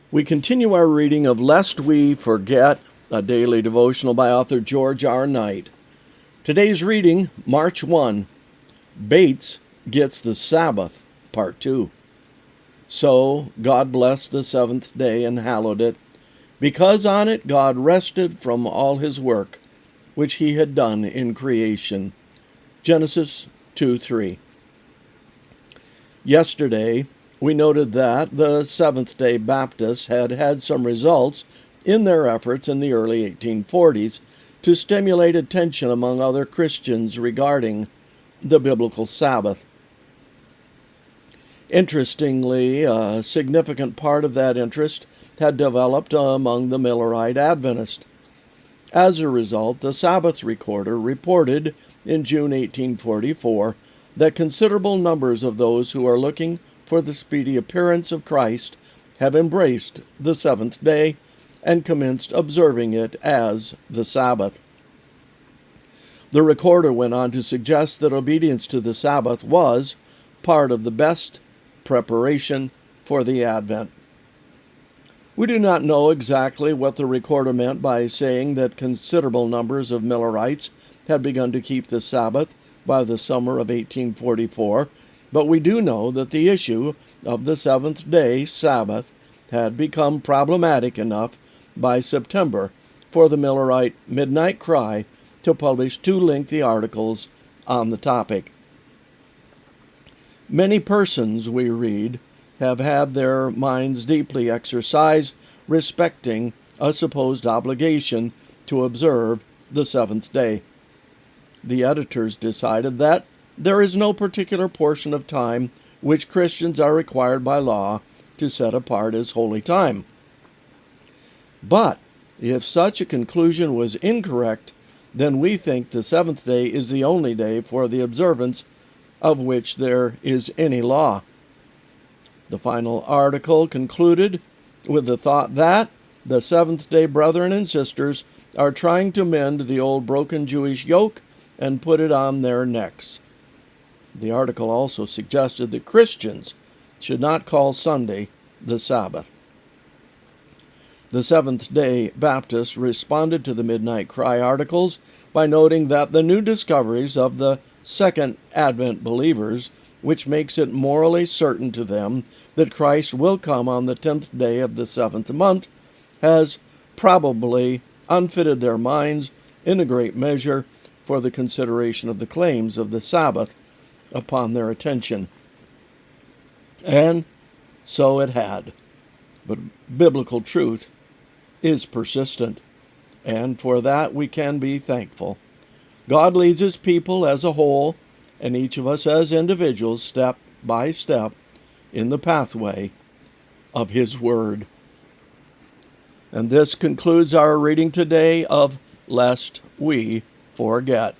We continue our reading of Lest We Forget, a daily devotional by author George R. Knight. Today's reading, March 1, Bates Gets the Sabbath, Part 2. So God blessed the seventh day and hallowed it, because on it God rested from all his work, which he had done in creation. Genesis 2:3. Yesterday, we noted that the Seventh-day Baptists had had some results in their efforts in the early 1840s to stimulate attention among other Christians regarding the biblical Sabbath. Interestingly, a significant part of that interest had developed among the Millerite Adventists. As a result, the Sabbath Recorder reported in June 1844 that considerable numbers of those who are looking for the speedy appearance of Christ have embraced the seventh day and commenced observing it as the Sabbath. The Recorder went on to suggest that obedience to the Sabbath was part of the best preparation for the Advent. We do not know exactly what the Recorder meant by saying that considerable numbers of Millerites had begun to keep the Sabbath by the summer of 1844, but we do know that the issue of the seventh-day Sabbath had become problematic enough by September for the Millerite Midnight Cry to publish 2 lengthy articles on the topic. Many persons, we read, have had their minds deeply exercised respecting a supposed obligation to observe the seventh day. The editors decided that there is no particular portion of time which Christians are required by law to set apart as holy time. But if such a conclusion was incorrect, then we think the seventh day is the only day for the observance of which there is any law. The final article concluded with the thought that the Seventh-day Brethren and Sisters are trying to mend the old broken Jewish yoke and put it on their necks. The article also suggested that Christians should not call Sunday the Sabbath. The Seventh-day Baptists responded to the Midnight Cry articles by noting that the new discoveries of the Second Advent believers, which makes it morally certain to them that Christ will come on the 10th day of the 7th month, has probably unfitted their minds in a great measure for the consideration of the claims of the Sabbath upon their attention. And so it had. But biblical truth is persistent, and for that we can be thankful. God leads his people as a whole, and each of us as individuals, step by step, in the pathway of his word. And this concludes our reading today of Lest We Forget.